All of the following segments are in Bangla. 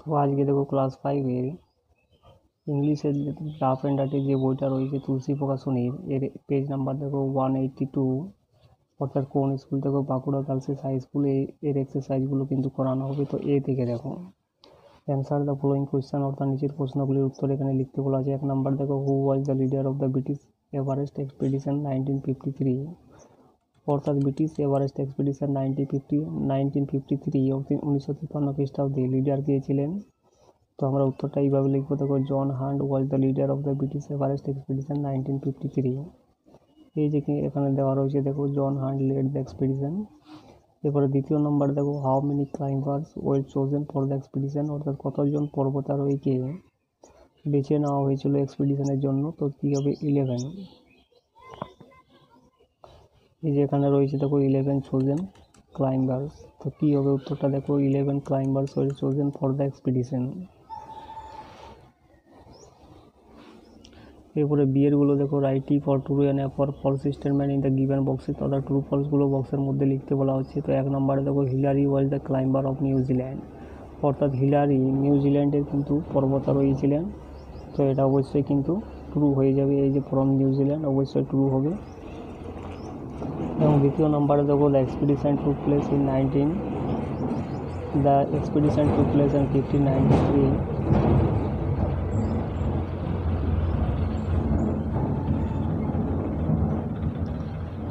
তো আজকে দেখো ক্লাস 5-এর ইংলিশের রাফ অ্যান্ড ডার্টি যে বইটা রয়েছে তুলসী প্রকাশনীর, এর পেজ নাম্বার দেখো 182। অর্থাৎ কোন স্কুল থেকে বাঁকুড়া গার্লসেস হাই স্কুলে এর এক্সারসাইজগুলো কিন্তু করানো হবে। তো এ থেকে দেখো অ্যান্সার দ্য ফলোয়িং কোয়েশ্চেন, অর্থাৎ নিচের প্রশ্নগুলির উত্তর এখানে লিখতে বলা আছে। 1 নাম্বার দেখো, who was the leader of the British Everest expedition 1953। অর্থাৎ ব্রিটিশ এভারেস্ট এক্সপিডিশন 1953 1953 খ্রিস্টাব্দে লিডার কে ছিলেন। তো আমরা উত্তরটা এইভাবে লিখবো, দেখো John Hunt was the leader of the British Everest expedition 1953। এই যে এখানে দেওয়া রয়েছে, দেখো John Hunt led the expedition. এরপরে দ্বিতীয় নম্বর দেখো, how many climbers were chosen for the expedition, অর্থাৎ কতজন পর্বতারোহীকে বেছে নেওয়া হয়েছিল এক্সপিডিশনের জন্য। তো কী হবে, 11। এই যে এখানে রয়েছে দেখো 11 চোজেন ক্লাইম্বার্স। তো কী হবে উত্তরটা, দেখো 11 climbers were chosen for the expedition. এরপরে বিয়েরগুলো দেখো, write T for true and for false statement in the given boxes, অর্থাৎ ট্রু ফলসগুলো বক্সের মধ্যে লিখতে বলা হচ্ছে। তো 1 নম্বরে দেখো, Hillary was the climber of নিউজিল্যান্ড, অর্থাৎ হিলারি নিউজিল্যান্ডের কিন্তু পর্বতারোহী ছিলেন। তো এটা অবশ্যই কিন্তু ট্রু হয়ে যাবে, এই যে ফ্রম নিউজিল্যান্ড অবশ্যই ট্রু হবে। এবং দ্বিতীয় নম্বরে দেখো, the expedition took place in 1593।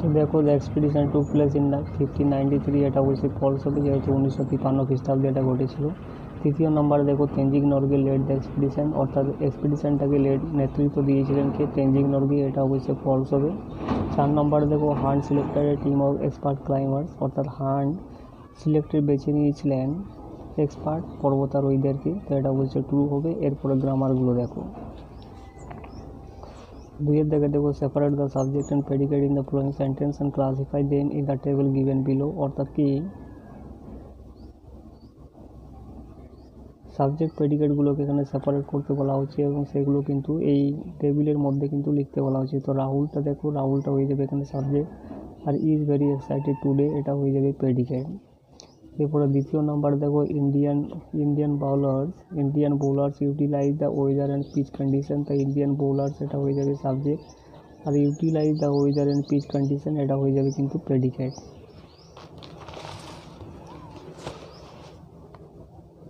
তো দেখো the expedition took place in 1593, এটা অবশ্যই ফলস হবে, যেহেতু 1953 খ্রিস্টাব্দে এটা ঘটেছিল। তৃতীয় নম্বরে দেখো, Tenzing Norgay led the expedition, অর্থাৎ এক্সপিডিশনটাকে নেতৃত্ব দিয়েছিলেন কে, তেনজিং নরগে, এটা অবশ্যই ফলস হবে। 4 নম্বরে দেখো, hunt selected A team of expert climbers, অর্থাৎ হান্ট বেছে নিয়েছিলেন এক্সপার্ট পর্বতারোহীদেরকে। তো এটা অবশ্যই ট্রু হবে। এরপরে গ্রামারগুলো দেখো, 2 দেখো, separate the subject and predicate in the following sentence and classify them in the table given below, অর্থাৎ কি সাবজেক্ট প্রেডিকেটগুলোকে এখানে সেপারেট করতে বলা হচ্ছে এবং সেগুলো কিন্তু এই টেবিলের মধ্যে কিন্তু লিখতে বলা হচ্ছে। তো রাহুলটা দেখো, রাহুলটা হয়ে যাবে এখানে সাবজেক্ট, আর ইজ ভেরি এক্সাইটেড টুডে, এটা হয়ে যাবে প্রেডিকেট। এরপরে দ্বিতীয় নাম্বার দেখো, Indian bowlers utilise the weather and pitch condition. তো ইন্ডিয়ান বোলার্স এটা হয়ে যাবে সাবজেক্ট, আর utilise the weather and pitch condition এটা হয়ে যাবে কিন্তু প্রেডিকেট।